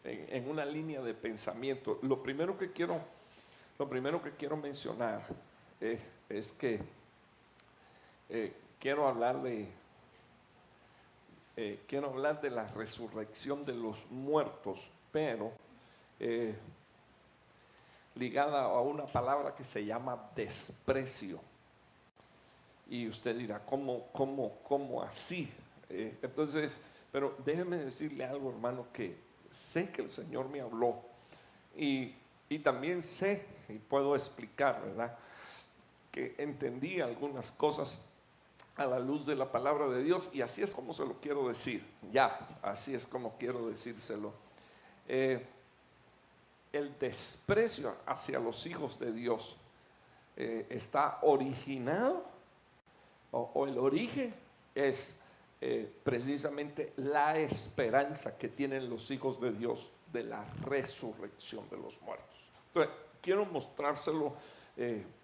en una línea de pensamiento. Lo primero que quiero mencionar es que quiero hablar de la resurrección de los muertos, pero ligada a una palabra que se llama desprecio. Y usted dirá, ¿cómo así? Entonces, pero déjeme decirle algo, hermano, que sé que el Señor me habló y también sé y puedo explicar, ¿verdad?, que entendí algunas cosas a la luz de la palabra de Dios, y así es como se lo quiero decir. Así es como quiero decírselo. El desprecio hacia los hijos de Dios está originado, o el origen es precisamente la esperanza que tienen los hijos de Dios de la resurrección de los muertos. Entonces, quiero mostrárselo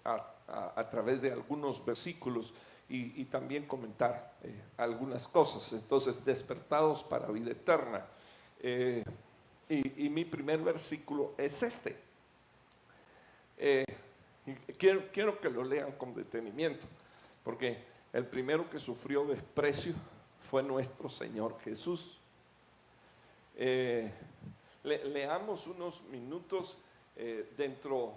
a través de algunos versículos y también comentar algunas cosas. Entonces, despertados para vida eterna. Y mi primer versículo es este. Quiero que lo lean con detenimiento, porque el primero que sufrió desprecio fue nuestro Señor Jesús. Leamos unos minutos dentro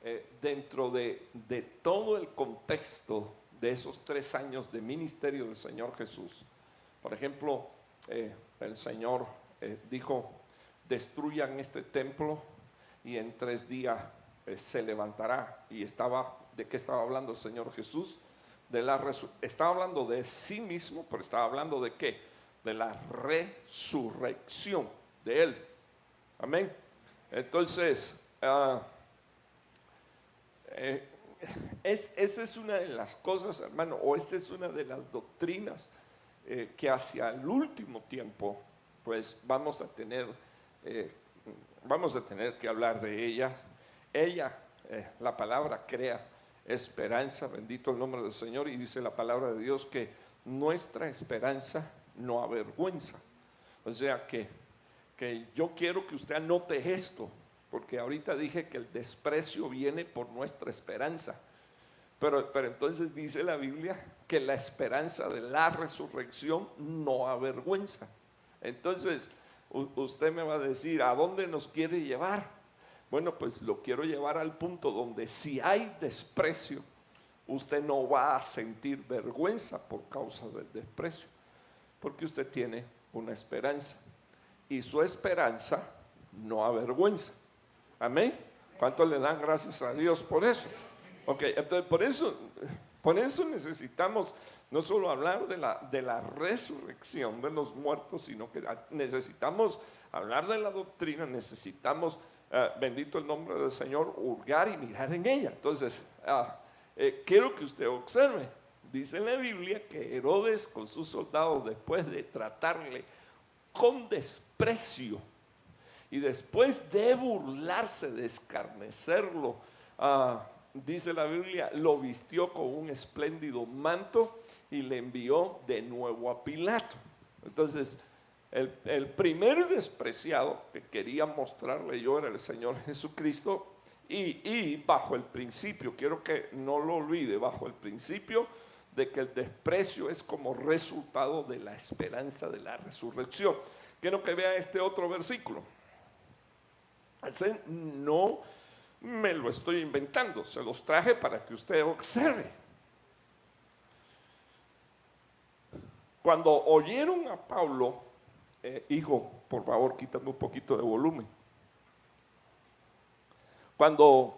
de todo el contexto de esos 3 años de ministerio del Señor Jesús. Por ejemplo, el Señor dijo: destruyan este templo y en 3 días se levantará. Y ¿de qué estaba hablando el Señor Jesús? Estaba hablando de sí mismo, pero estaba hablando ¿de qué? De la resurrección de Él. Amén. Entonces, esa es una de las cosas, hermano, o esta es una de las doctrinas que hacia el último tiempo, pues vamos a tener que hablar de ella. La palabra crea esperanza, bendito el nombre del Señor, y dice la palabra de Dios que nuestra esperanza no avergüenza. O sea que yo quiero que usted anote esto, porque ahorita dije que el desprecio viene por nuestra esperanza, pero entonces dice la Biblia que la esperanza de la resurrección no avergüenza. Entonces usted me va a decir, ¿a dónde nos quiere llevar? Bueno, pues lo quiero llevar al punto donde si hay desprecio, usted no va a sentir vergüenza por causa del desprecio, porque usted tiene una esperanza y su esperanza no avergüenza. Amén. ¿Cuántos le dan gracias a Dios por eso? Ok, entonces por eso necesitamos no solo hablar de la resurrección de los muertos, sino que necesitamos hablar de la doctrina, necesitamos, bendito el nombre del Señor, hurgar y mirar en ella. Entonces, quiero que usted observe, dice en la Biblia que Herodes con sus soldados, después de tratarle con desprecio y después de burlarse, de escarnecerlo, dice la Biblia, lo vistió con un espléndido manto y le envió de nuevo a Pilato. Entonces, el primer despreciado que quería mostrarle yo era el Señor Jesucristo, y bajo el principio, quiero que no lo olvide, bajo el principio de que el desprecio es como resultado de la esperanza de la resurrección. Quiero que vea este otro versículo. Ese no me lo estoy inventando, se los traje para que usted observe. Cuando oyeron a Pablo, hijo, por favor, quítame un poquito de volumen. Cuando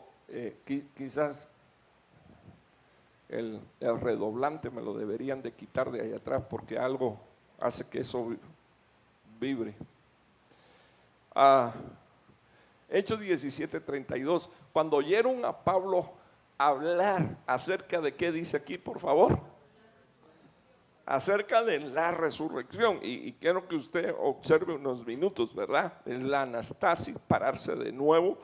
quizás el redoblante me lo deberían de quitar de ahí atrás, porque algo hace que eso vibre. Hechos 17:32, cuando oyeron a Pablo hablar acerca de qué dice aquí, por favor, acerca de la resurrección, y quiero que usted observe unos minutos, ¿verdad? La anastasis, pararse de nuevo,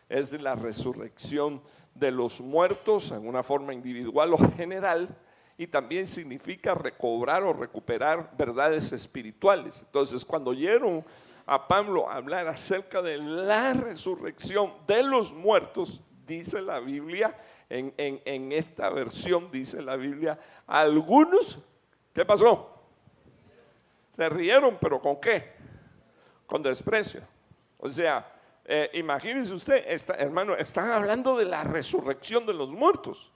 es de la resurrección de los muertos en una forma individual o general, y también significa recobrar o recuperar verdades espirituales. Entonces, cuando oyeron a Pablo hablar acerca de la resurrección de los muertos, dice la Biblia, en esta versión dice la Biblia, algunos, ¿qué pasó? Se rieron, pero ¿con qué? Con desprecio. O sea, imagínense usted, hermano, están hablando de la resurrección de los muertos.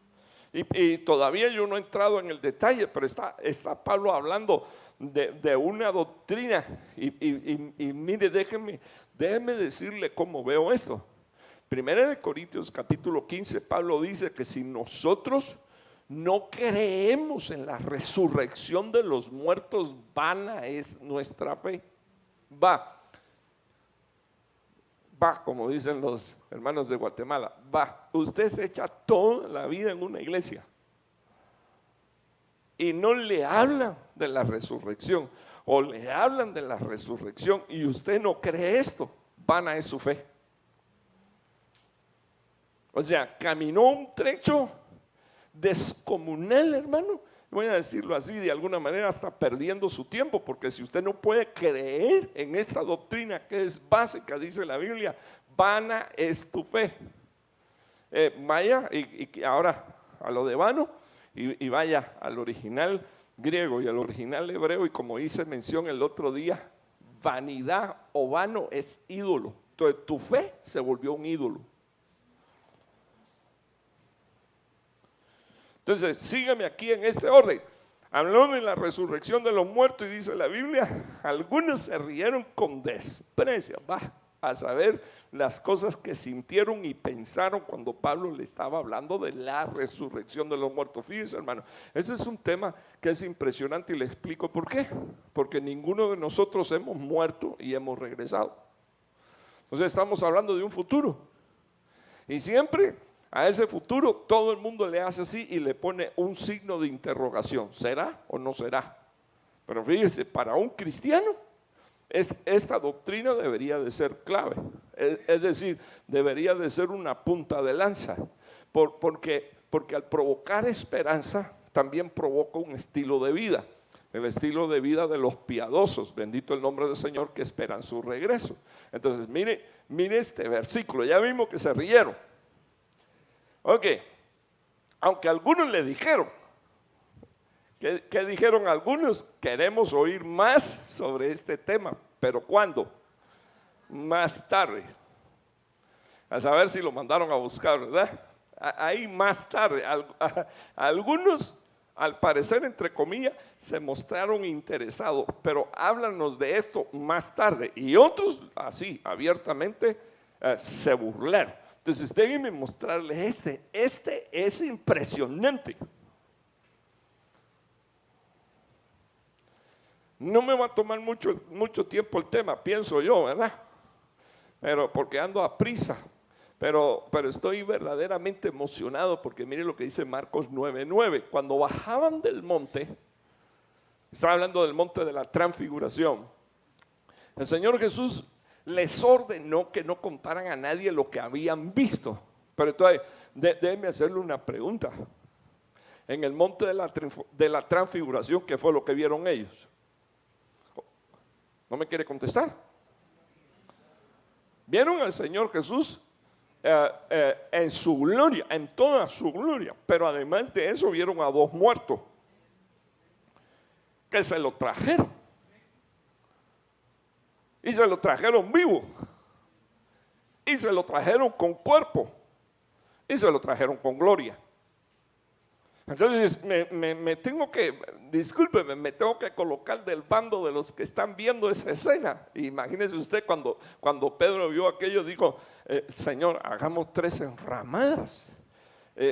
Y todavía yo no he entrado en el detalle, pero está Pablo hablando de una doctrina. Y mire, déjeme decirle cómo veo esto. Primera de Corintios capítulo 15, Pablo dice que si nosotros no creemos en la resurrección de los muertos, vana es nuestra fe. Va, como dicen los hermanos de Guatemala, usted se echa toda la vida en una iglesia y no le hablan de la resurrección, o le hablan de la resurrección y usted no cree esto, vana es su fe. O sea, caminó un trecho descomunal, hermano, voy a decirlo así, de alguna manera hasta perdiendo su tiempo, porque si usted no puede creer en esta doctrina que es básica, dice la Biblia, vana es tu fe. Vaya y ahora a lo de vano y vaya al original griego y al original hebreo, y como hice mención el otro día, vanidad o vano es ídolo. Entonces tu fe se volvió un ídolo. Entonces, sígame aquí en este orden. Habló de la resurrección de los muertos y dice la Biblia, algunos se rieron con desprecio. A saber las cosas que sintieron y pensaron cuando Pablo le estaba hablando de la resurrección de los muertos. Fíjense, hermano, ese es un tema que es impresionante y le explico por qué. Porque ninguno de nosotros hemos muerto y hemos regresado. Entonces estamos hablando de un futuro. Y siempre a ese futuro todo el mundo le hace así y le pone un signo de interrogación. ¿Será o no será? Pero fíjese, para un cristiano esta doctrina debería de ser clave. Es decir, debería de ser una punta de lanza. Porque al provocar esperanza también provoca un estilo de vida. El estilo de vida de los piadosos, bendito el nombre del Señor, que esperan su regreso. Entonces mire este versículo, ya vimos que se rieron. Ok, aunque algunos le dijeron, ¿qué dijeron algunos? Queremos oír más sobre este tema, pero ¿cuándo? Más tarde. A saber si lo mandaron a buscar, ¿verdad? Ahí más tarde. Algunos, al parecer, entre comillas, se mostraron interesados, pero háblanos de esto más tarde. Y otros, así, abiertamente, se burlaron. Entonces déjenme mostrarle este es impresionante. No me va a tomar mucho tiempo el tema, pienso yo, ¿verdad? Pero porque ando a prisa, pero estoy verdaderamente emocionado porque mire lo que dice Marcos 9:9. Cuando bajaban del monte, está hablando del monte de la transfiguración, el Señor Jesús les ordenó que no contaran a nadie lo que habían visto. Pero entonces, déjenme hacerle una pregunta. En el monte de la transfiguración, ¿qué fue lo que vieron ellos? ¿No me quiere contestar? Vieron al Señor Jesús en su gloria, en toda su gloria. Pero además de eso vieron a dos muertos que se lo trajeron. Y se lo trajeron vivo. Y se lo trajeron con cuerpo. Y se lo trajeron con gloria. Entonces me tengo que, discúlpeme, me tengo que colocar del bando de los que están viendo esa escena. Imagínese usted cuando Pedro vio aquello, dijo, Señor, hagamos 3 enramadas.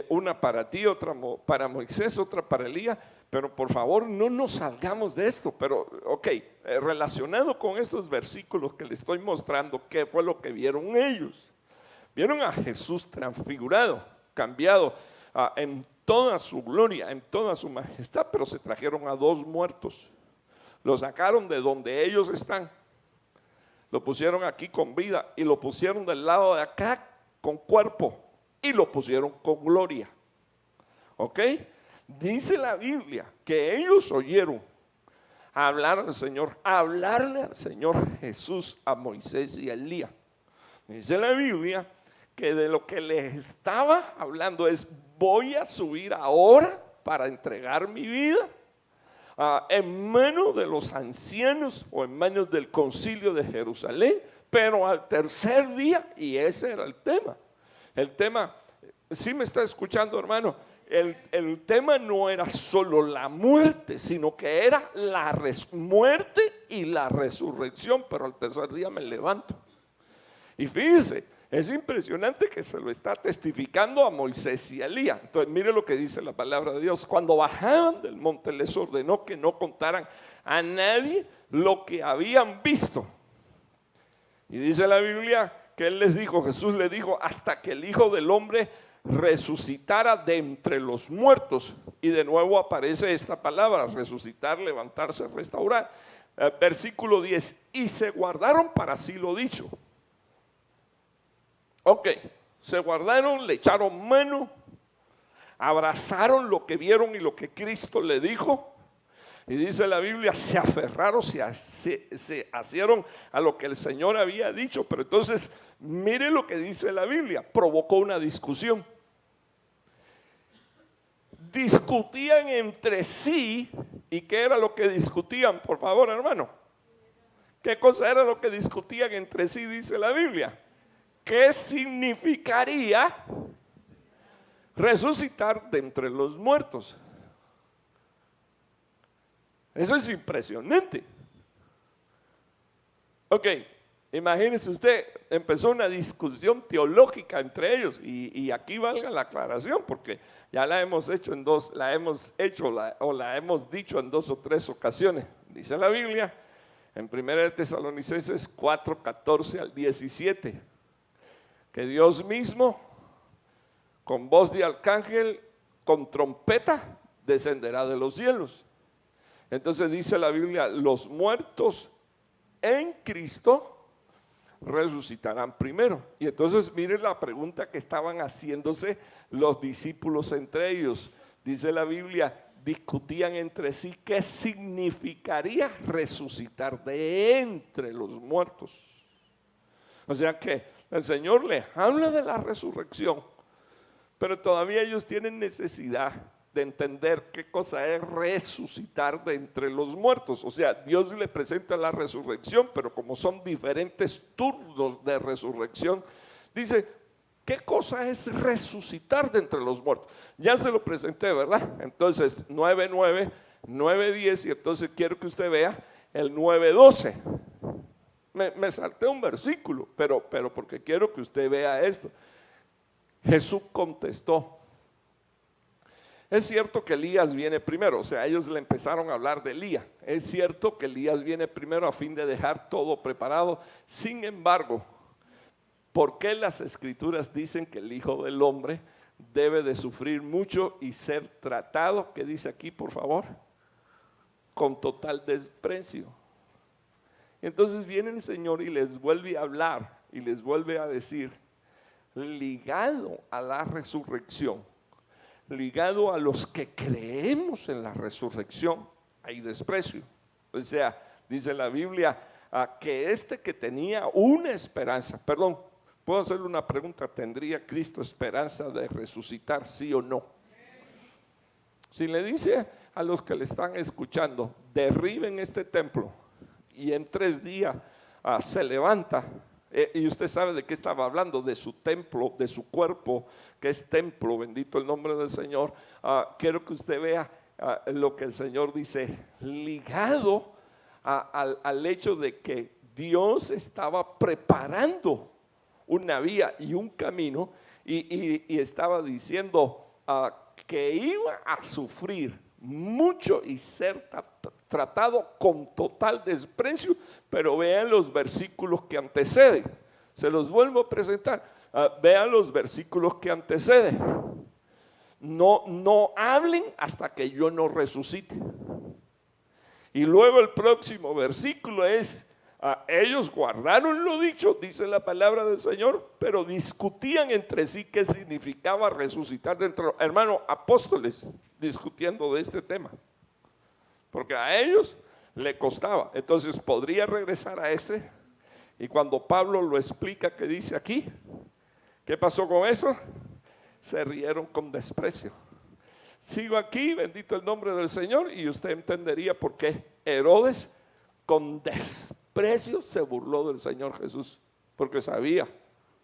Una para ti, otra para Moisés, otra para Elías. Pero por favor no nos salgamos de esto. Pero ok, relacionado con estos versículos que les estoy mostrando, ¿qué fue lo que vieron ellos? Vieron a Jesús transfigurado, cambiado en toda su gloria, en toda su majestad, pero se trajeron a dos muertos. Lo sacaron de donde ellos están, lo pusieron aquí con vida y lo pusieron del lado de acá con cuerpo y lo pusieron con gloria. ¿Ok? Dice la Biblia que ellos oyeron a hablar al Señor, a hablarle al Señor Jesús a Moisés y a Elías. Dice la Biblia que de lo que les estaba hablando es: voy a subir ahora para entregar mi vida en manos de los ancianos o en manos del concilio de Jerusalén, pero al tercer día. Y ese era el tema. El tema, ¿sí me está escuchando, hermano? El tema no era solo la muerte, sino que era la muerte y la resurrección, pero al tercer día me levanto. Y fíjense, es impresionante que se lo está testificando a Moisés y a Elías. Entonces mire lo que dice la palabra de Dios: cuando bajaban del monte les ordenó que no contaran a nadie lo que habían visto. Y dice la Biblia que él les dijo, Jesús les dijo, hasta que el Hijo del Hombre resucitara de entre los muertos. Y de nuevo aparece esta palabra: resucitar, levantarse, restaurar. Versículo 10: y se guardaron para sí lo dicho. Ok, se guardaron, le echaron mano, abrazaron lo que vieron y lo que Cristo le dijo. Y dice la Biblia, se aferraron, se asieron a lo que el Señor había dicho. Pero entonces, mire lo que dice la Biblia: provocó una discusión. Discutían entre sí. ¿Y qué era lo que discutían? Por favor, hermano, ¿qué cosa era lo que discutían entre sí? Dice la Biblia: ¿qué significaría resucitar de entre los muertos? Eso es impresionante. Ok, imagínese usted, empezó una discusión teológica entre ellos, y aquí valga la aclaración, porque ya la hemos hecho la hemos dicho en 2 o 3 ocasiones. Dice la Biblia en 1 Tesalonicenses 4, 14 al 17, que Dios mismo, con voz de arcángel, con trompeta, descenderá de los cielos. Entonces dice la Biblia: los muertos en Cristo resucitarán primero. Y entonces miren la pregunta que estaban haciéndose los discípulos entre ellos. Dice la Biblia, discutían entre sí qué significaría resucitar de entre los muertos. O sea que el Señor les habla de la resurrección, pero todavía ellos tienen necesidad de entender qué cosa es resucitar de entre los muertos. O sea, Dios le presenta la resurrección, pero como son diferentes turnos de resurrección, dice, ¿qué cosa es resucitar de entre los muertos? Ya se lo presenté, ¿verdad? Entonces 9:9, 9:10, y entonces quiero que usted vea el 9:12. Me salté un versículo, pero porque quiero que usted vea esto. Jesús contestó. Es cierto que Elías viene primero, o sea, ellos le empezaron a hablar de Elías. Es cierto que Elías viene primero a fin de dejar todo preparado. Sin embargo, ¿por qué las Escrituras dicen que el Hijo del Hombre debe de sufrir mucho y ser tratado? ¿Qué dice aquí, por favor? Con total desprecio. Entonces viene el Señor y les vuelve a hablar y les vuelve a decir, ligado a la resurrección, ligado a los que creemos en la resurrección, hay desprecio. O sea, dice la Biblia que que tenía una esperanza, perdón, puedo hacerle una pregunta: ¿tendría Cristo esperanza de resucitar, sí o no? Si le dice a los que le están escuchando, derriben este templo y en 3 días se levanta, y usted sabe de qué estaba hablando, de su templo, de su cuerpo, que es templo, bendito el nombre del Señor. Quiero que usted vea lo que el Señor dice, ligado al hecho de que Dios estaba preparando una vía y un camino, y estaba diciendo que iba a sufrir mucho y ser tratado con total desprecio. Pero vean los versículos que anteceden. Se los vuelvo a presentar. Vean los versículos que anteceden. No hablen hasta que yo no resucite. Y luego el próximo versículo es: ellos guardaron lo dicho, dice la palabra del Señor, pero discutían entre sí qué significaba resucitar dentro. Hermano, apóstoles discutiendo de este tema, porque a ellos le costaba. Entonces podría regresar a ese, y cuando Pablo lo explica, que dice aquí, ¿qué pasó con eso? Se rieron con desprecio. Sigo aquí, bendito el nombre del Señor, y usted entendería por qué Herodes con desprecio se burló del Señor Jesús, porque sabía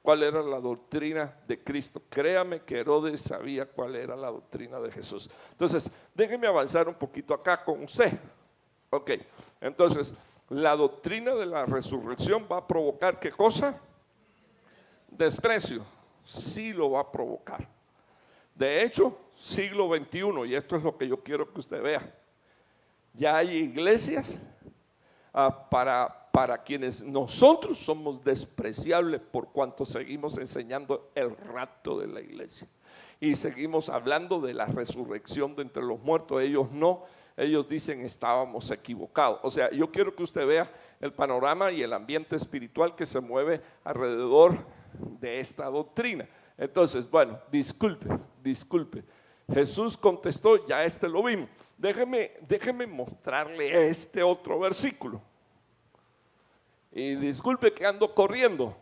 cuál era la doctrina de Cristo. Créame que Herodes sabía cuál era la doctrina de Jesús. Entonces, déjeme avanzar un poquito acá con usted. Ok, entonces, la doctrina de la resurrección va a provocar ¿qué cosa? Desprecio. Sí lo va a provocar. De hecho, siglo XXI, y esto es lo que yo quiero que usted vea, ya hay iglesias para quienes nosotros somos despreciables por cuanto seguimos enseñando el rapto de la iglesia y seguimos hablando de la resurrección de entre los muertos. Ellos no, ellos dicen estábamos equivocados. O sea, yo quiero que usted vea el panorama y el ambiente espiritual que se mueve alrededor de esta doctrina. Entonces, bueno, disculpe. Jesús contestó, ya lo vimos. Déjeme mostrarle este otro versículo. Y disculpe que ando corriendo,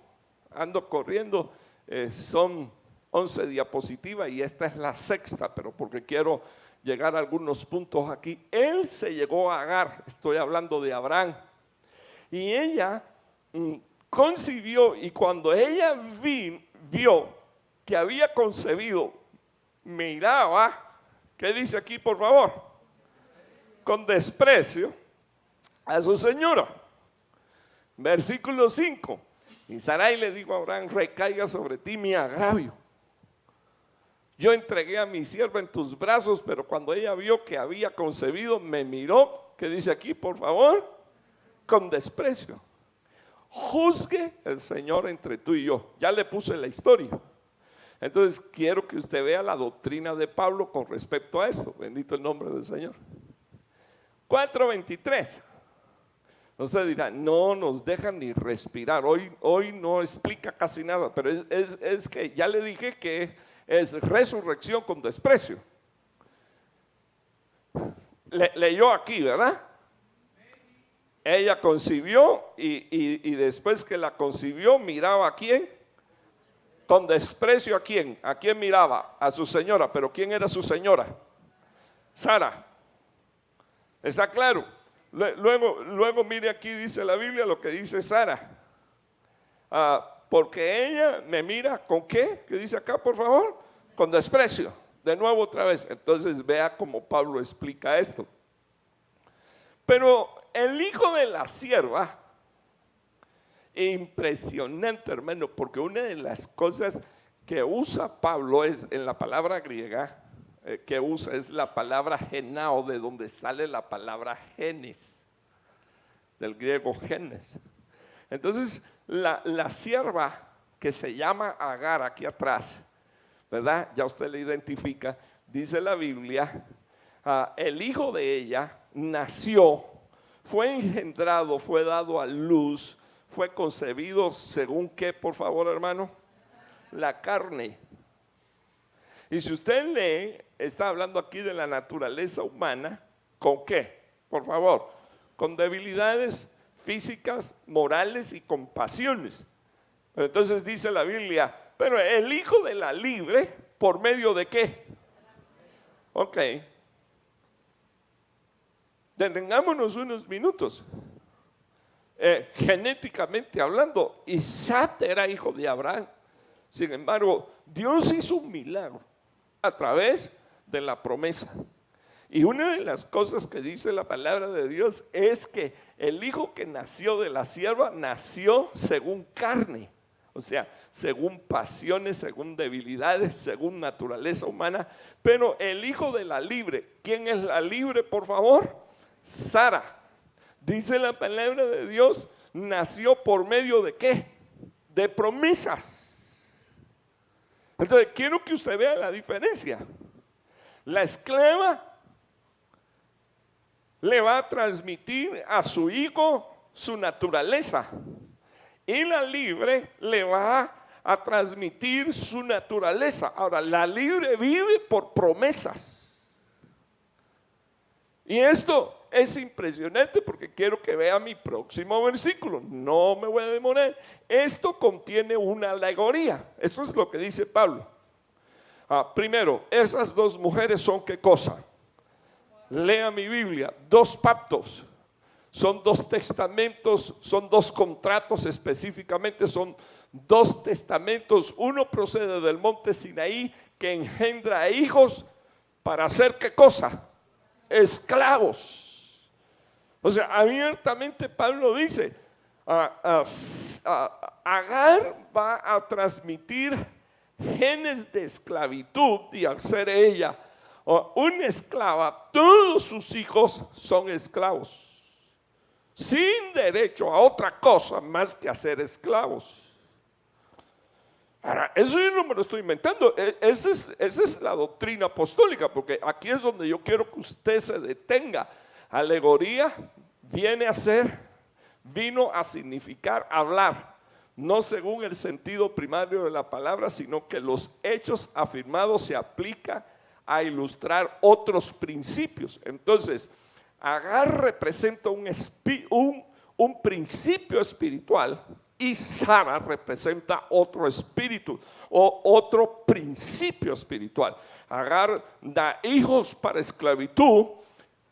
son 11 diapositivas y esta es la sexta, pero porque quiero llegar a algunos puntos aquí. Él se llegó a Agar, estoy hablando de Abraham, y ella concibió, y cuando ella vio que había concebido, miraba, ¿qué dice aquí por favor? Con desprecio a su señora. Versículo 5. Y Sarai le dijo a Abraham: recaiga sobre ti mi agravio. Yo entregué a mi sierva en tus brazos, pero cuando ella vio que había concebido, me miró, ¿qué dice aquí por favor? Con desprecio. Juzgue el Señor entre tú y yo. Ya le puse la historia. Entonces quiero que usted vea la doctrina de Pablo con respecto a esto. Bendito el nombre del Señor. 4:23. Usted dirá, no nos dejan ni respirar. Hoy no explica casi nada, pero es que ya le dije que es resurrección con desprecio. Leyó aquí, ¿verdad? Ella concibió y después que la concibió, miraba a quién. Con desprecio a quién. ¿A quién miraba? A su señora. ¿Pero quién era su señora? Sara. ¿Está claro? Luego mire aquí, dice la Biblia lo que dice Sara. Porque ella me mira con ¿qué? ¿Qué dice acá por favor? Con desprecio. De nuevo otra vez. Entonces vea cómo Pablo explica esto. Pero el hijo de la sierva, impresionante hermano, porque una de las cosas que usa Pablo es en la palabra griega que usa es la palabra genao, de donde sale la palabra genes, del griego genes. Entonces la sierva que se llama Agar aquí atrás, ¿verdad? Ya usted le identifica, dice la Biblia, el hijo de ella nació, fue engendrado, fue dado a luz, fue concebido según qué, por favor hermano, la carne. Y si usted lee, está hablando aquí de la naturaleza humana, ¿con qué? Por favor, con debilidades físicas, morales y con pasiones. Entonces dice la Biblia, pero el hijo de la libre, ¿por medio de qué? Ok. Detengámonos unos minutos. Genéticamente hablando, Isaac era hijo de Abraham. Sin embargo, Dios hizo un milagro a través de la promesa. Y una de las cosas que dice la palabra de Dios es que el hijo que nació de la sierva nació según carne, o sea, según pasiones, según debilidades, según naturaleza humana. Pero el hijo de la libre, ¿quién es la libre, por favor? Sara. Dice la palabra de Dios, nació por medio de ¿qué? De promesas. Entonces quiero que usted vea la diferencia. La esclava le va a transmitir a su hijo su naturaleza, y la libre le va a transmitir su naturaleza. Ahora, la libre vive por promesas Y esto es impresionante porque quiero que vea mi próximo versículo. No me voy a demorar. Esto contiene una alegoría. Eso es lo que dice Pablo. Primero, esas dos mujeres son ¿qué cosa? Lea mi Biblia. Dos pactos. Son dos testamentos, son dos contratos específicamente, son dos testamentos. Uno procede del monte Sinaí que engendra hijos para hacer ¿qué cosa? Esclavos. O sea, abiertamente Pablo dice, Agar va a transmitir genes de esclavitud y al ser ella una esclava, todos sus hijos son esclavos. Sin derecho a otra cosa más que a ser esclavos. Ahora, eso yo no me lo estoy inventando, esa es la doctrina apostólica, porque aquí es donde yo quiero que usted se detenga. Alegoría vino a significar hablar, no según el sentido primario de la palabra, sino que los hechos afirmados se aplican a ilustrar otros principios. Entonces, Agar representa un principio espiritual y Sara representa otro espíritu o otro principio espiritual. Agar da hijos para esclavitud,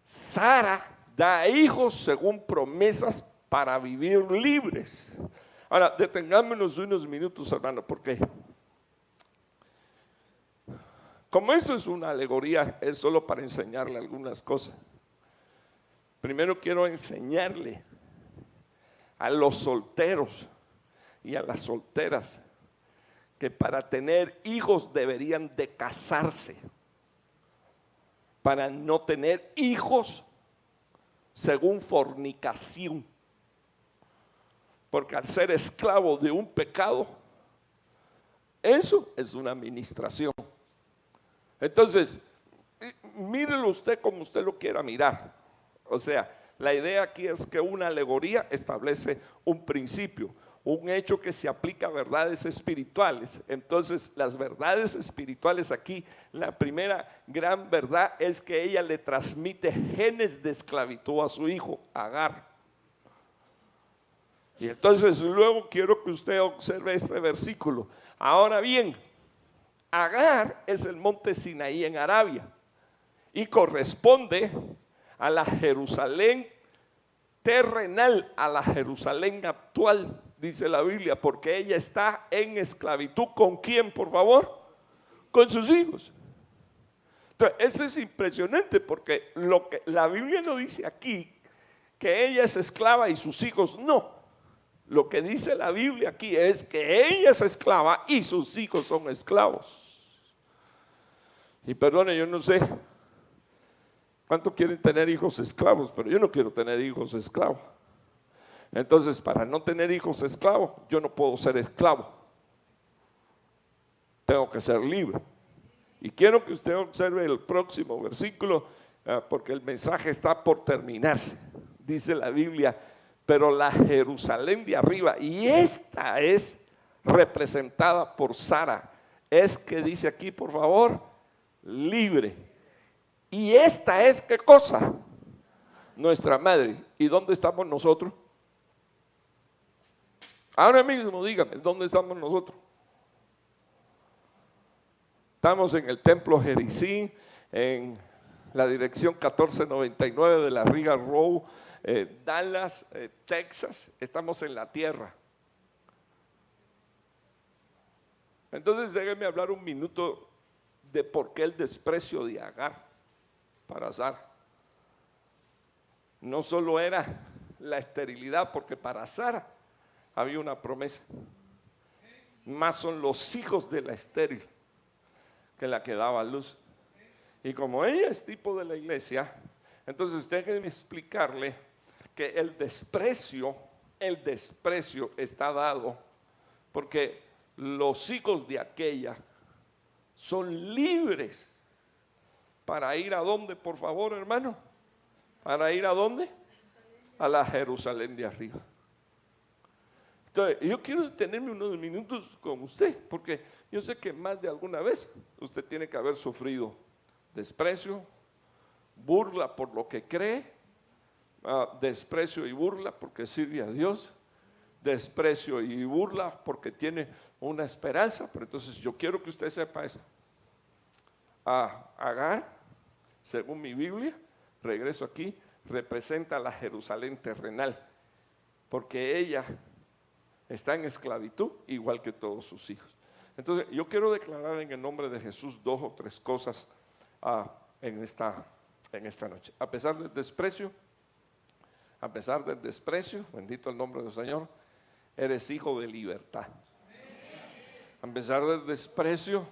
Sara da hijos según promesas para vivir libres. Ahora, detengámonos unos minutos, hermano, porque como esto es una alegoría, es solo para enseñarle algunas cosas. Primero quiero enseñarle a los solteros y a las solteras que para tener hijos deberían de casarse, para no tener hijos según fornicación, porque al ser esclavo de un pecado, eso es una administración. Entonces, mírelo usted como usted lo quiera mirar. O sea, la idea aquí es que una alegoría establece un principio, un hecho que se aplica a verdades espirituales. Entonces, las verdades espirituales aquí, la primera gran verdad es que ella le transmite genes de esclavitud a su hijo, Agar. Y entonces luego quiero que usted observe este versículo. Ahora bien, Agar es el monte Sinaí en Arabia y corresponde a la Jerusalén terrenal, a la Jerusalén actual, dice la Biblia, porque ella está en esclavitud. ¿Con quién, por favor? Con sus hijos. Entonces, eso es impresionante porque lo que la Biblia no dice aquí que ella es esclava y sus hijos no. Lo que dice la Biblia aquí es que ella es esclava y sus hijos son esclavos. Y perdone, yo no sé cuánto quieren tener hijos esclavos, pero yo no quiero tener hijos esclavos. Entonces, para no tener hijos esclavos, yo no puedo ser esclavo. Tengo que ser libre. Y quiero que usted observe el próximo versículo, porque el mensaje está por terminarse. Dice la Biblia, pero la Jerusalén de arriba, y esta es representada por Sara, es que dice aquí, por favor, libre. Y esta es, ¿qué cosa? Nuestra madre. ¿Y dónde estamos nosotros? Ahora mismo dígame, ¿dónde estamos nosotros? Estamos en el templo Jericín, en la dirección 1499 de la Riga Row, Dallas, Texas. Estamos en la tierra. Entonces déjenme hablar un minuto de por qué el desprecio de Agar para Sara. No solo era la esterilidad, porque para Sara había una promesa. Más son los hijos de la estéril que la que daba a luz. Y como ella es tipo de la iglesia, entonces déjenme explicarle que el desprecio está dado porque los hijos de aquella son libres para ir a dónde, por favor, hermano. ¿Para ir a dónde? A la Jerusalén de arriba. Entonces, yo quiero detenerme unos minutos con usted, porque yo sé que más de alguna vez usted tiene que haber sufrido desprecio, burla por lo que cree, desprecio y burla porque sirve a Dios, desprecio y burla porque tiene una esperanza. Pero entonces yo quiero que usted sepa esto. Agar, según mi Biblia, regreso aquí, representa la Jerusalén terrenal, porque ella está en esclavitud igual que todos sus hijos. Entonces yo quiero declarar en el nombre de Jesús 2 o 3 cosas en esta noche. A pesar del desprecio, bendito el nombre del Señor, eres hijo de libertad. A pesar del desprecio,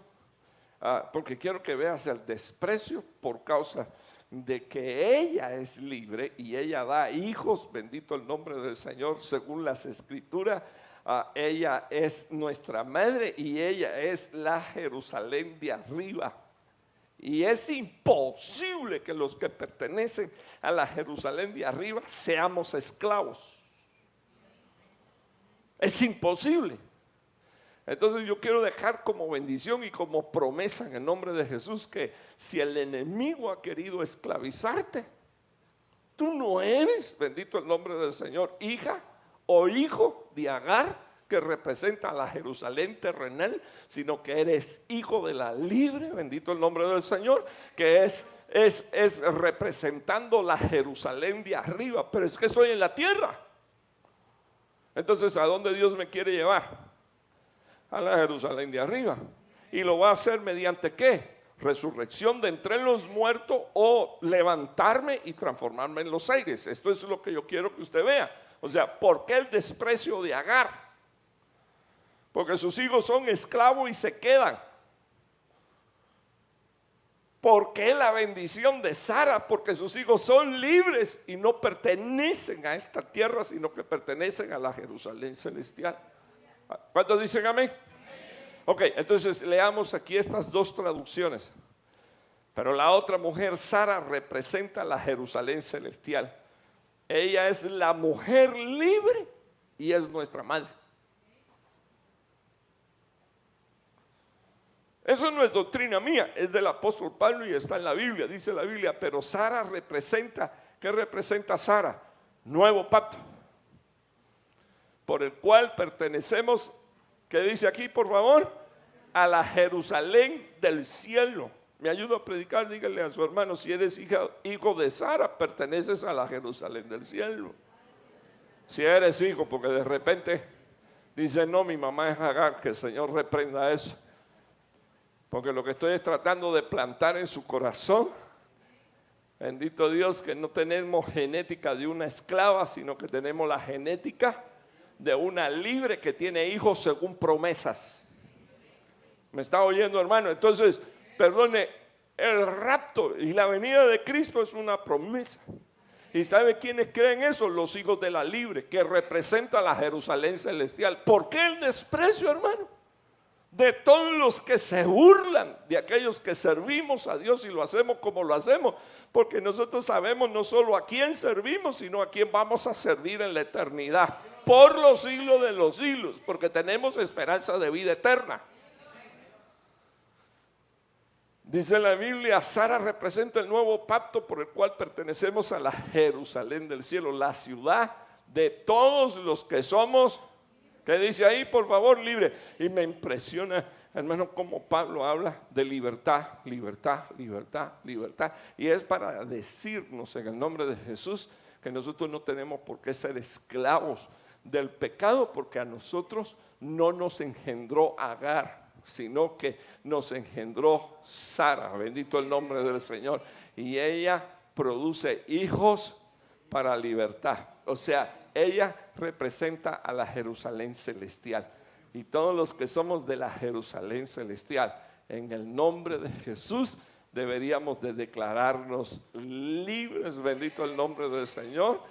porque quiero que veas el desprecio por causa de que ella es libre y ella da hijos, bendito el nombre del Señor, según las escrituras. Ella es nuestra madre y ella es la Jerusalén de arriba. Y es imposible que los que pertenecen a la Jerusalén de arriba seamos esclavos. Es imposible. Entonces yo quiero dejar como bendición y como promesa en el nombre de Jesús que si el enemigo ha querido esclavizarte, tú no eres, bendito el nombre del Señor, hija o hijo de Agar, que representa a la Jerusalén terrenal, sino que eres hijo de la libre, bendito el nombre del Señor, que es representando la Jerusalén de arriba. Pero es que estoy en la tierra. Entonces, ¿a dónde Dios me quiere llevar? A la Jerusalén de arriba. ¿Y lo va a hacer mediante qué? Resurrección de entre los muertos o levantarme y transformarme en los aires. Esto es lo que yo quiero que usted vea. O sea, ¿por qué el desprecio de Agar? Porque sus hijos son esclavos y se quedan. ¿Por qué la bendición de Sara? Porque sus hijos son libres y no pertenecen a esta tierra, sino que pertenecen a la Jerusalén celestial. ¿Cuántos dicen amén? Ok, entonces leamos aquí estas dos traducciones. Pero la otra mujer, Sara, representa la Jerusalén celestial. Ella es la mujer libre y es nuestra madre. Eso no es doctrina mía, es del apóstol Pablo y está en la Biblia. Dice la Biblia, pero Sara representa, ¿qué representa Sara? Nuevo pacto, por el cual pertenecemos, ¿qué dice aquí por favor? A la Jerusalén del cielo. Me ayuda a predicar, dígale a su hermano, si eres hijo de Sara, perteneces a la Jerusalén del cielo. Si eres hijo, porque de repente dice, no, mi mamá es Agar, que el Señor reprenda eso. Porque lo que estoy es tratando de plantar en su corazón, bendito Dios, que no tenemos genética de una esclava, sino que tenemos la genética de una libre que tiene hijos según promesas. ¿Me está oyendo, hermano? Entonces, perdone, el rapto y la venida de Cristo es una promesa. ¿Y sabe quiénes creen eso? Los hijos de la libre, que representa la Jerusalén celestial. ¿Por qué el desprecio, hermano? De todos los que se burlan de aquellos que servimos a Dios y lo hacemos como lo hacemos, porque nosotros sabemos no solo a quién servimos, sino a quién vamos a servir en la eternidad, por los siglos de los siglos, porque tenemos esperanza de vida eterna. Dice la Biblia, Sara representa el nuevo pacto por el cual pertenecemos a la Jerusalén del cielo, la ciudad de todos los que somos, ¿qué dice ahí por favor? Libre. Y me impresiona, hermano, cómo Pablo habla de libertad, libertad, libertad, libertad. Y es para decirnos en el nombre de Jesús que nosotros no tenemos por qué ser esclavos del pecado, porque a nosotros no nos engendró Agar, sino que nos engendró Sara, bendito el nombre del Señor, y ella produce hijos para libertad. O sea, ella representa a la Jerusalén celestial, y todos los que somos de la Jerusalén celestial, en el nombre de Jesús deberíamos de declararnos libres, bendito el nombre del Señor,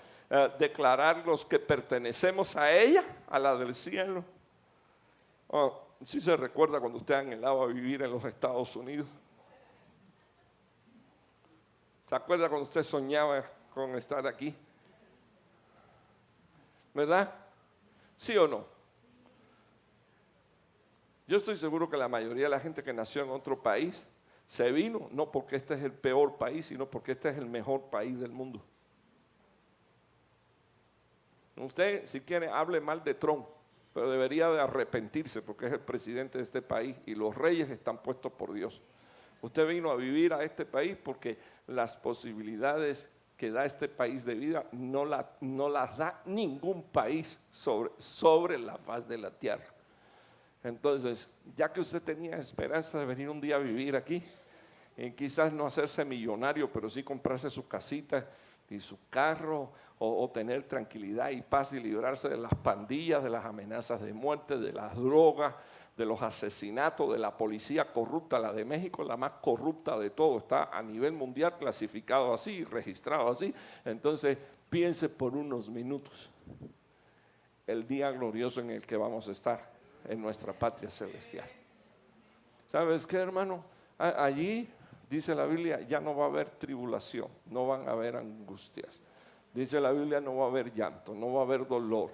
declararnos que pertenecemos a ella, a la del cielo. Si se recuerda cuando usted anhelaba vivir en los Estados Unidos. ¿Se acuerda cuando usted soñaba con estar aquí? ¿Verdad? ¿Sí o no? Yo estoy seguro que la mayoría de la gente que nació en otro país Se vino no porque este es el peor país, sino porque este es el mejor país del mundo. Usted, si quiere, hable mal de Trump, pero debería de arrepentirse porque es el presidente de este país y los reyes están puestos por Dios. Usted vino a vivir a este país porque las posibilidades que da este país de vida no las da ningún país sobre la faz de la tierra. Entonces, ya que usted tenía esperanza de venir un día a vivir aquí, y quizás no hacerse millonario, pero sí comprarse su casita y su carro, o tener tranquilidad y paz y librarse de las pandillas, de las amenazas de muerte, de las drogas, de los asesinatos, de la policía corrupta. La de México es la más corrupta de todo, está a nivel mundial clasificado así, registrado así. Entonces piense por unos minutos el día glorioso en el que vamos a estar en nuestra patria celestial. ¿Sabes qué, hermano? Allí dice la Biblia, ya no va a haber tribulación, no van a haber angustias. Dice la Biblia, no va a haber llanto, no va a haber dolor.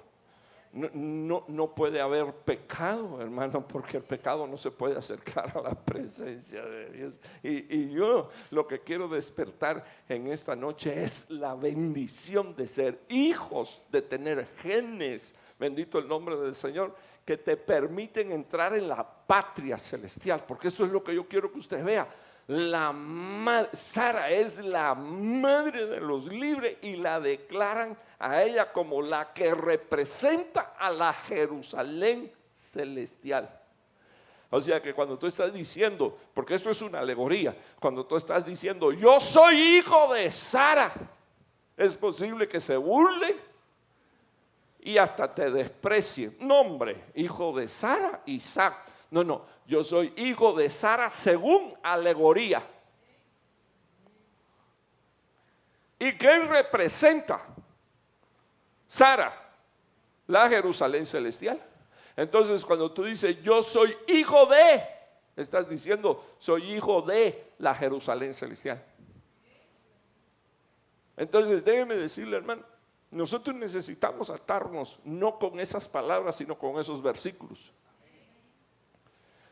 No puede haber pecado, hermano, porque el pecado no se puede acercar a la presencia de Dios. Y yo lo que quiero despertar en esta noche es la bendición de ser hijos, de tener genes, bendito el nombre del Señor, que te permiten entrar en la patria celestial, porque eso es lo que yo quiero que usted vea. Sara es la madre de los libres y la declaran a ella como la que representa a la Jerusalén celestial. O sea que cuando tú estás diciendo, porque esto es una alegoría, cuando tú estás diciendo yo soy hijo de Sara, es posible que se burlen y hasta te desprecien. Nombre, hijo de Sara, Isaac. No, yo soy hijo de Sara según alegoría. ¿Y quién representa? Sara, la Jerusalén celestial. Entonces cuando tú dices yo soy hijo de, estás diciendo soy hijo de la Jerusalén celestial. Entonces déjeme decirle, hermano, nosotros necesitamos atarnos no con esas palabras sino con esos versículos.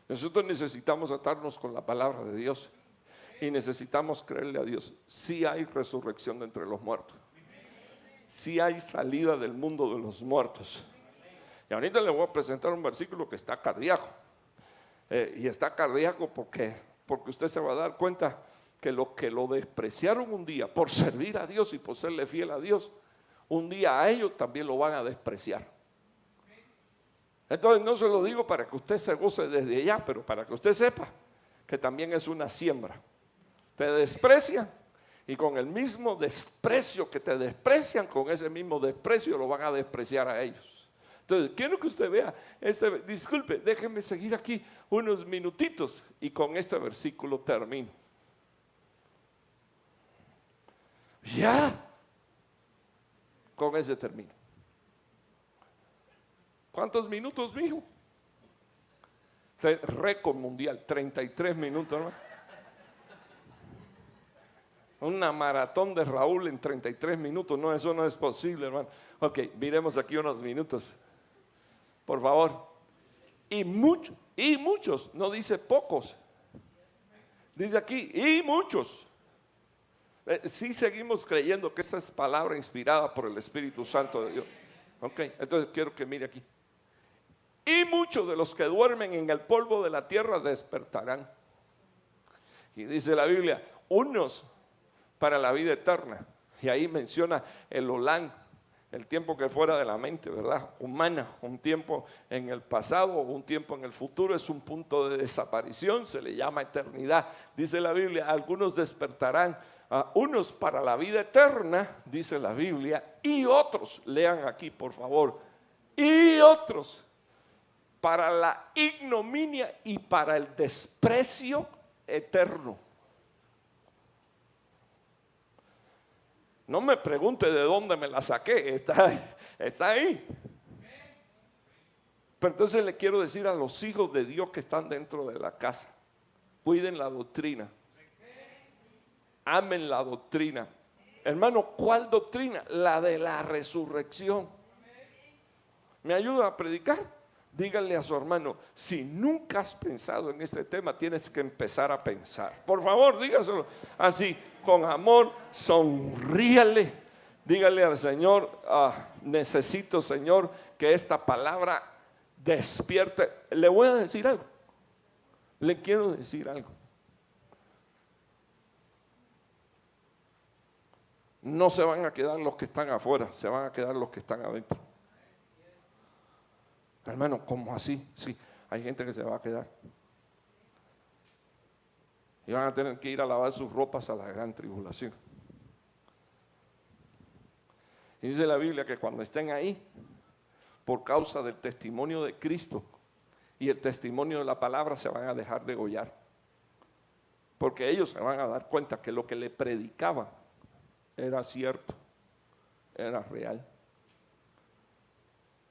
Nosotros necesitamos atarnos con la palabra de Dios y necesitamos creerle a Dios. Sí hay resurrección de entre los muertos, sí hay salida del mundo de los muertos. Y ahorita le voy a presentar un versículo que está cardíaco, y está cardíaco porque usted se va a dar cuenta que lo despreciaron un día por servir a Dios y por serle fiel a Dios, un día a ellos también lo van a despreciar. Entonces no se lo digo para que usted se goce desde allá, pero para que usted sepa que también es una siembra. Te desprecian y con el mismo desprecio que te desprecian, con ese mismo desprecio lo van a despreciar a ellos. Entonces quiero que usted vea, disculpe, déjenme seguir aquí unos minutitos y con este versículo termino. Ya, con ese termino. ¿Cuántos minutos, mijo? Récord mundial, 33 minutos, hermano. Una maratón de Raúl en 33 minutos, no, eso no es posible, hermano. Ok, miremos aquí unos minutos, por favor. Y muchos, no dice pocos, dice aquí, y muchos. Sí seguimos creyendo que esta es palabra inspirada por el Espíritu Santo de Dios. Ok, entonces quiero que mire aquí. Y muchos de los que duermen en el polvo de la tierra despertarán. Y dice la Biblia, unos para la vida eterna. Y ahí menciona el Olán, el tiempo que fuera de la mente, ¿verdad? Humana, un tiempo en el pasado, un tiempo en el futuro, es un punto de desaparición, se le llama eternidad. Dice la Biblia, algunos despertarán, unos para la vida eterna, dice la Biblia, y otros, lean aquí por favor, y otros para la ignominia y para el desprecio eterno. No me pregunte de dónde me la saqué, está ahí. Pero entonces le quiero decir a los hijos de Dios que están dentro de la casa, cuiden la doctrina, amen la doctrina. Hermano, ¿cuál doctrina? La de la resurrección. ¿Me ayuda a predicar? Díganle a su hermano, si nunca has pensado en este tema, tienes que empezar a pensar. Por favor, dígaselo así, con amor, sonríale. Dígale al Señor, necesito, Señor, que esta palabra despierte. Le voy a decir algo. Le quiero decir algo. No se van a quedar los que están afuera, se van a quedar los que están adentro. Hermano, ¿cómo así? Sí, hay gente que se va a quedar. Y van a tener que ir a lavar sus ropas a la gran tribulación. Y dice la Biblia que cuando estén ahí, por causa del testimonio de Cristo y el testimonio de la palabra, se van a dejar degollar. Porque ellos se van a dar cuenta que lo que le predicaban era cierto, era real.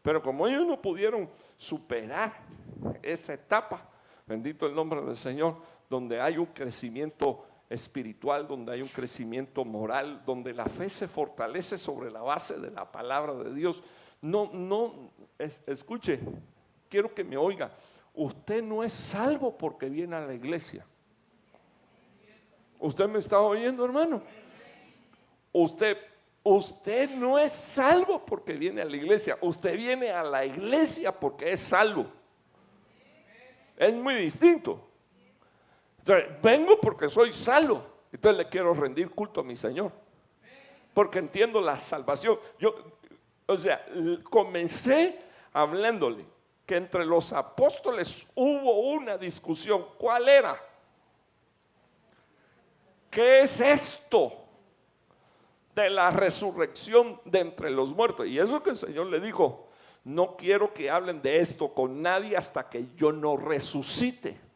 Pero como ellos no pudieron superar esa etapa, bendito el nombre del Señor, donde hay un crecimiento espiritual, donde hay un crecimiento moral, donde la fe se fortalece sobre la base de la palabra de Dios. Escuche, quiero que me oiga. Usted no es salvo porque viene a la iglesia. ¿Usted me está oyendo, hermano? Usted no es salvo porque viene a la iglesia. Usted viene a la iglesia porque es salvo. Es muy distinto. Entonces, vengo porque soy salvo. Entonces le quiero rendir culto a mi Señor, porque entiendo la salvación. Comencé hablándole que entre los apóstoles hubo una discusión. ¿Cuál era? ¿Qué es esto de la resurrección de entre los muertos? Y eso que el Señor le dijo: no quiero que hablen de esto con nadie hasta que yo no resucite.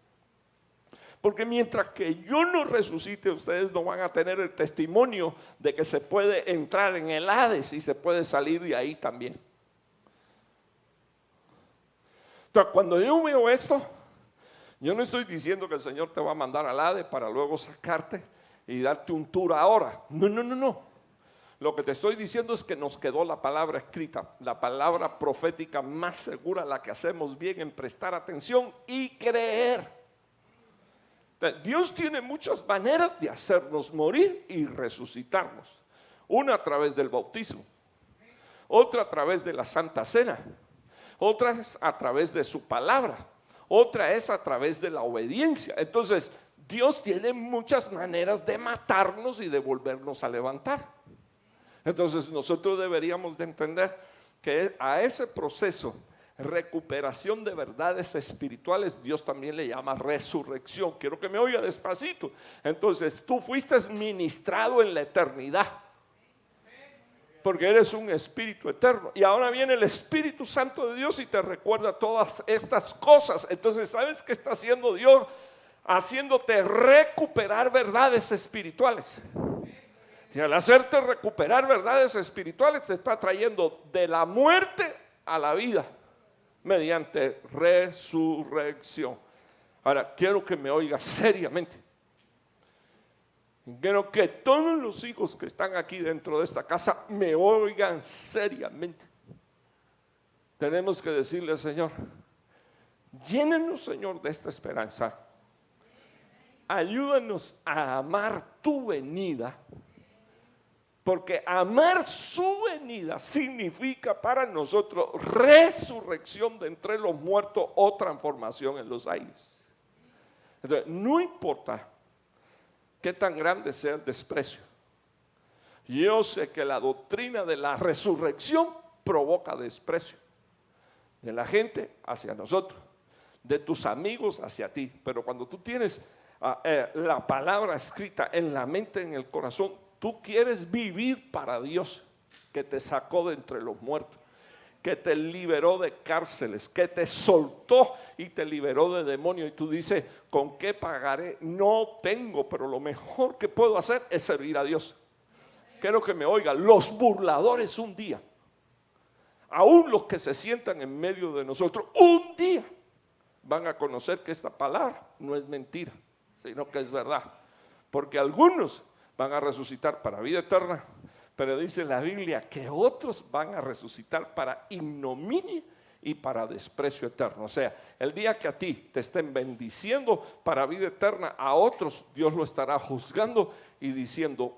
Porque mientras que yo no resucite, ustedes no van a tener el testimonio de que se puede entrar en el Hades y se puede salir de ahí también. Entonces, cuando yo veo esto, yo no estoy diciendo que el Señor te va a mandar al Hades para luego sacarte y darte un tour ahora. No. Lo que te estoy diciendo es que nos quedó la palabra escrita, la palabra profética más segura, la que hacemos bien en prestar atención y creer. Dios tiene muchas maneras de hacernos morir y resucitarnos. Una a través del bautismo, otra a través de la Santa Cena, otra es a través de su palabra, otra es a través de la obediencia. Entonces Dios tiene muchas maneras de matarnos y de volvernos a levantar. Entonces nosotros deberíamos de entender que a ese proceso, recuperación de verdades espirituales, Dios también le llama resurrección. Quiero que me oiga despacito. Entonces tú fuiste ministrado en la eternidad, porque eres un espíritu eterno, y ahora viene el Espíritu Santo de Dios y te recuerda todas estas cosas. Entonces, ¿sabes qué está haciendo Dios? Haciéndote recuperar verdades espirituales. Y al hacerte recuperar verdades espirituales, te está trayendo de la muerte a la vida mediante resurrección. Ahora, quiero que me oiga seriamente. Quiero que todos los hijos que están aquí dentro de esta casa me oigan seriamente. Tenemos que decirle al Señor: llénenos, Señor, de esta esperanza. Ayúdanos a amar tu venida, porque amar su venida significa para nosotros resurrección de entre los muertos o transformación en los aires. Entonces, no importa qué tan grande sea el desprecio, yo sé que la doctrina de la resurrección provoca desprecio de la gente hacia nosotros, de tus amigos hacia ti. Pero cuando tú tienes la palabra escrita en la mente, en el corazón, tú quieres vivir para Dios, que te sacó de entre los muertos, que te liberó de cárceles, que te soltó y te liberó de demonios. Y tú dices: ¿con qué pagaré? No tengo, pero lo mejor que puedo hacer es servir a Dios. Quiero que me oigan: los burladores un día, aún los que se sientan en medio de nosotros, un día van a conocer que esta palabra no es mentira, sino que es verdad. Porque algunos van a resucitar para vida eterna, pero dice la Biblia que otros van a resucitar para ignominia y para desprecio eterno. O sea, el día que a ti te estén bendiciendo para vida eterna, a otros Dios lo estará juzgando y diciendo: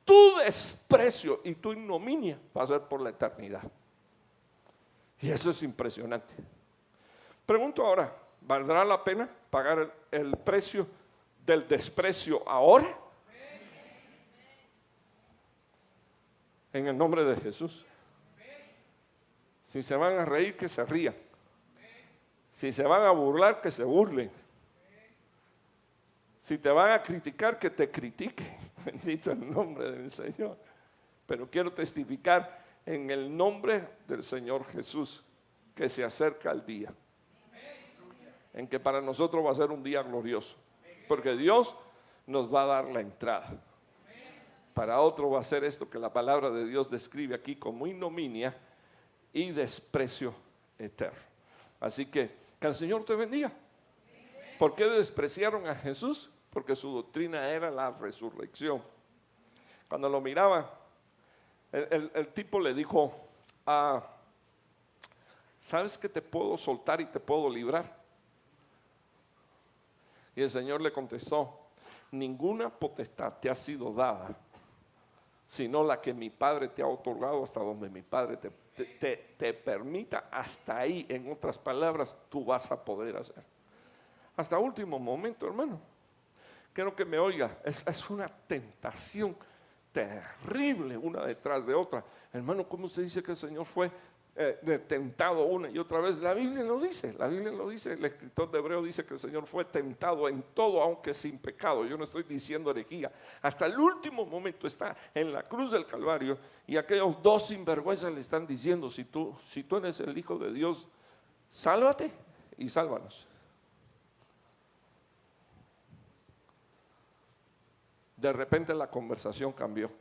tu desprecio y tu ignominia va a ser por la eternidad. Y eso es impresionante. Pregunto ahora, ¿valdrá la pena pagar el precio del desprecio ahora? En el nombre de Jesús. Si se van a reír, que se rían. Si se van a burlar, que se burlen. Si te van a criticar, que te critiquen. Bendito el nombre del Señor. Pero quiero testificar en el nombre del Señor Jesús que se acerca el día en que para nosotros va a ser un día glorioso, porque Dios nos va a dar la entrada. Para otro va a ser esto que la palabra de Dios describe aquí como ignominia y desprecio eterno. Así que el Señor te bendiga. ¿Por qué despreciaron a Jesús? Porque su doctrina era la resurrección. Cuando lo miraban, el tipo le dijo: ¿sabes que te puedo soltar y te puedo librar? Y el Señor le contestó: ninguna potestad te ha sido dada, sino la que mi Padre te ha otorgado, hasta donde mi Padre te permita, hasta ahí. En otras palabras, tú vas a poder hacer. Hasta último momento, hermano. Quiero que me oiga, es una tentación terrible una detrás de otra. Hermano, ¿cómo usted dice que el Señor fue tentado una y otra vez? La Biblia lo dice, el escritor de Hebreo dice que el Señor fue tentado en todo, aunque sin pecado. Yo no estoy diciendo herejía. Hasta el último momento está en la cruz del Calvario y aquellos dos sinvergüenzas le están diciendo: si tú eres el Hijo de Dios, sálvate y sálvanos. De repente la conversación cambió.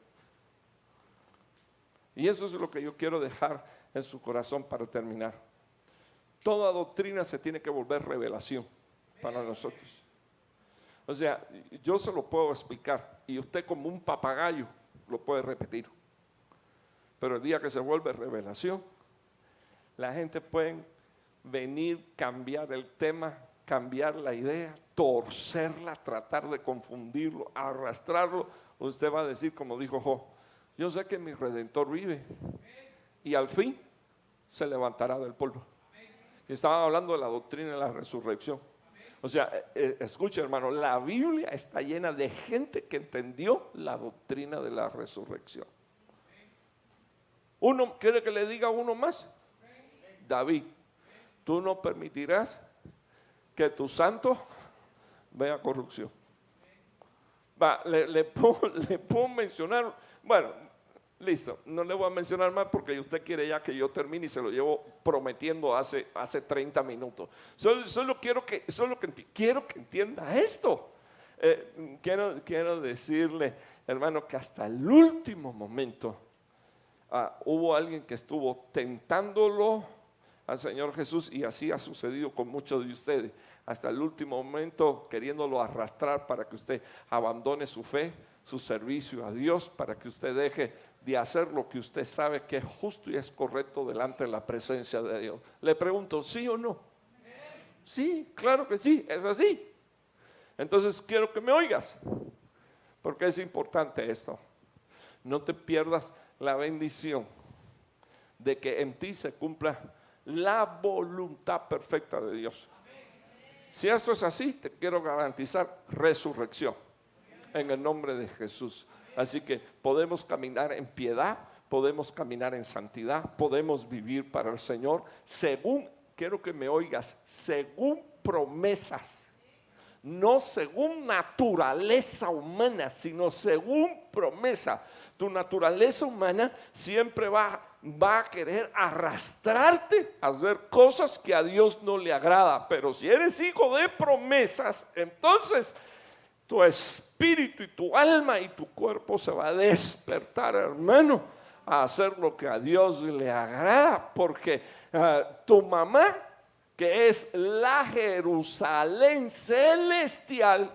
Y eso es lo que yo quiero dejar en su corazón para terminar. Toda doctrina se tiene que volver revelación para nosotros. O sea, yo se lo puedo explicar y usted como un papagayo lo puede repetir. Pero el día que se vuelve revelación, la gente puede venir, cambiar el tema, cambiar la idea, torcerla, tratar de confundirlo, arrastrarlo. Usted va a decir, como dijo Job: yo sé que mi Redentor vive y al fin se levantará del polvo. Y estaba hablando de la doctrina de la resurrección. O sea, escuche, hermano, la Biblia está llena de gente que entendió la doctrina de la resurrección. ¿Uno quiere que le diga uno más? David: tú no permitirás que tu santo vea corrupción. Le puedo mencionar, bueno, listo, no le voy a mencionar más porque usted quiere ya que yo termine y se lo llevo prometiendo hace 30 minutos. Solo quiero que entienda esto. Quiero decirle, hermano, que hasta el último momento hubo alguien que estuvo tentándolo al Señor Jesús, y así ha sucedido con muchos de ustedes, hasta el último momento queriéndolo arrastrar para que usted abandone su fe, su servicio a Dios, para que usted deje de hacer lo que usted sabe que es justo y es correcto delante de la presencia de Dios. Le pregunto, ¿sí o no? Sí, claro que sí, es así. Entonces quiero que me oigas, porque es importante esto. No te pierdas la bendición de que en ti se cumpla la voluntad perfecta de Dios. Si esto es así, te quiero garantizar resurrección en el nombre de Jesús. Así que podemos caminar en piedad, podemos caminar en santidad, podemos vivir para el Señor según, quiero que me oigas, según promesas, no según naturaleza humana, sino según promesa. Tu naturaleza humana siempre va a querer arrastrarte a hacer cosas que a Dios no le agrada. Pero si eres hijo de promesas, entonces tu espíritu y tu alma y tu cuerpo se va a despertar, hermano, a hacer lo que a Dios le agrada. Porque tu mamá, que es la Jerusalén celestial,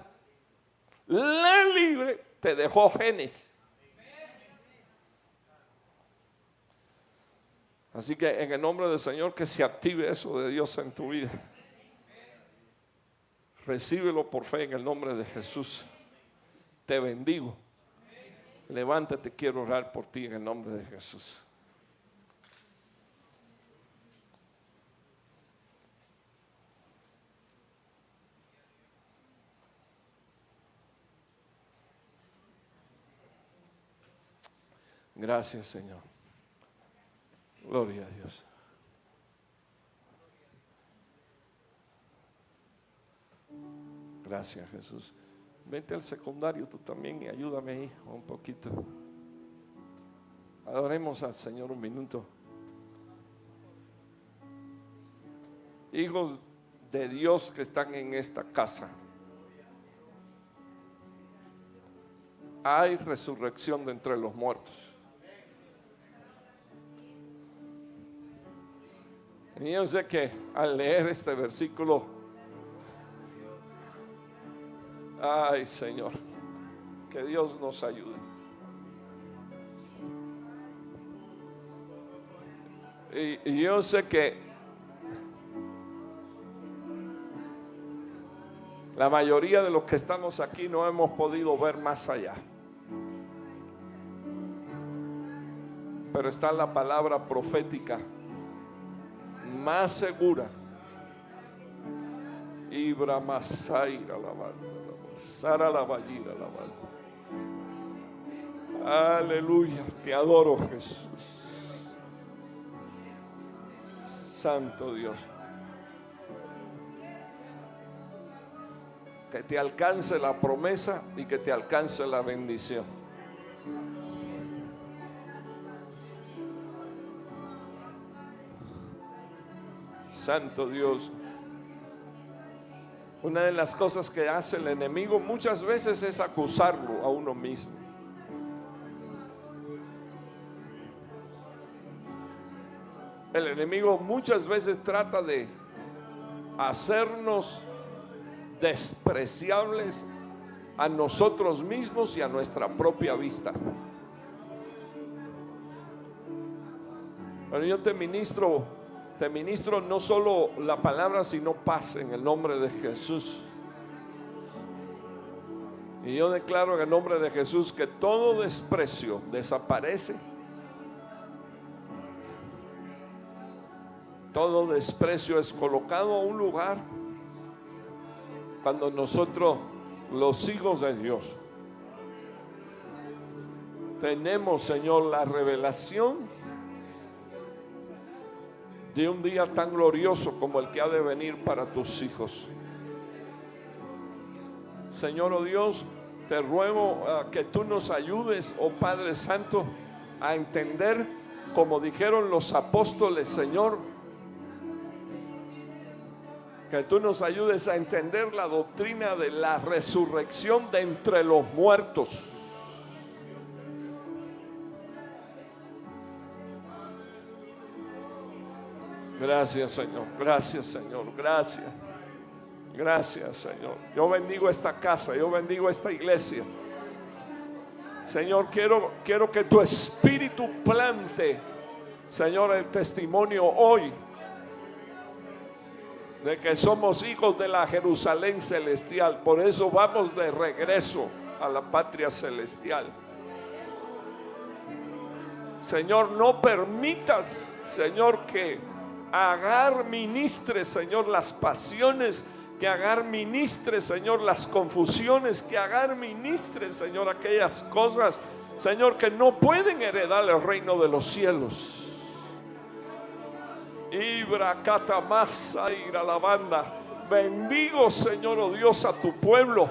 la libre, te dejó genes. Así que en el nombre del Señor, que se active eso de Dios en tu vida. Recíbelo por fe en el nombre de Jesús. Te bendigo. Levántate, quiero orar por ti en el nombre de Jesús. Gracias, Señor. Gloria a Dios. Gracias, Jesús. Vete al secundario tú también y ayúdame ahí un poquito. Adoremos al Señor un minuto. Hijos de Dios que están en esta casa, hay resurrección de entre los muertos. Y yo sé que al leer este versículo, ay, Señor, que Dios nos ayude. Y yo sé que la mayoría de los que estamos aquí no hemos podido ver más allá. Pero está la palabra profética más segura. Ibra Masaira la banda, Sara la Ballira la banda. Aleluya, te adoro, Jesús. Santo Dios. Que te alcance la promesa y que te alcance la bendición. Santo Dios. Una de las cosas que hace el enemigo muchas veces es acusarlo a uno mismo. El enemigo muchas veces trata de hacernos despreciables a nosotros mismos y a nuestra propia vista. Pero yo te ministro no solo la palabra, sino paz en el nombre de Jesús. Y yo declaro en el nombre de Jesús que todo desprecio desaparece. Todo desprecio es colocado a un lugar cuando nosotros, los hijos de Dios, tenemos, Señor, la revelación de un día tan glorioso como el que ha de venir para tus hijos. Señor, oh Dios, te ruego que tú nos ayudes, oh Padre Santo, a entender, como dijeron los apóstoles, Señor, que tú nos ayudes a entender la doctrina de la resurrección de entre los muertos. Gracias, Señor. Gracias, Señor. Gracias. Gracias, Señor. Yo bendigo esta casa. Yo bendigo esta iglesia. Señor, quiero que tu espíritu plante, Señor, el testimonio hoy de que somos hijos de la Jerusalén celestial. Por eso vamos de regreso a la patria celestial. Señor, no permitas, Señor, que Agar ministre, Señor, las pasiones, que Agar ministre, Señor, las confusiones, que Agar ministre, Señor, aquellas cosas, Señor, que no pueden heredar el reino de los cielos. Ibra Catamasa, ira la banda. Bendigo, Señor, oh Dios, a tu pueblo.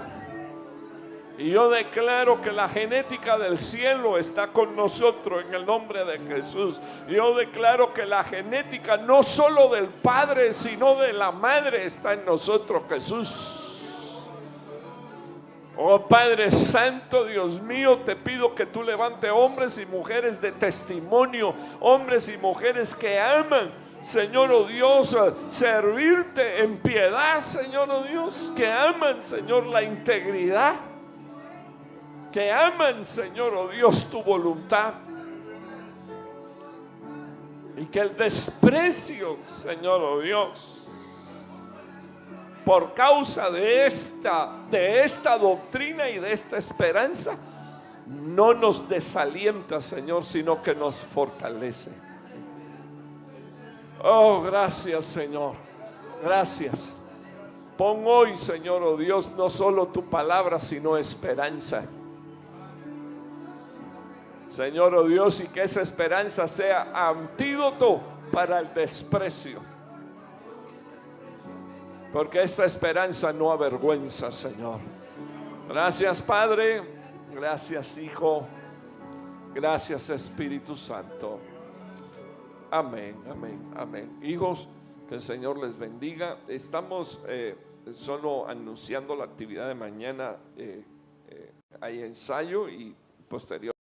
Y yo declaro que la genética del cielo está con nosotros en el nombre de Jesús. Yo declaro que la genética no solo del Padre, sino de la Madre está en nosotros, Jesús. Oh Padre Santo, Dios mío, te pido que tú levantes hombres y mujeres de testimonio, hombres y mujeres que aman, Señor, oh Dios, servirte en piedad, Señor, oh Dios, que aman, Señor, la integridad, que aman, Señor, oh Dios, tu voluntad. Y que el desprecio, Señor, oh Dios, por causa de esta doctrina y de esta esperanza, no nos desalienta, Señor, sino que nos fortalece. Oh, gracias, Señor. Gracias. Pon hoy, Señor, oh Dios, no solo tu palabra, sino esperanza. Señor, oh Dios, y que esa esperanza sea antídoto para el desprecio. Porque esta esperanza no avergüenza, Señor. Gracias, Padre. Gracias, Hijo. Gracias, Espíritu Santo. Amén, amén, amén. Hijos, que el Señor les bendiga. Estamos solo anunciando la actividad de mañana. Hay ensayo y posterior.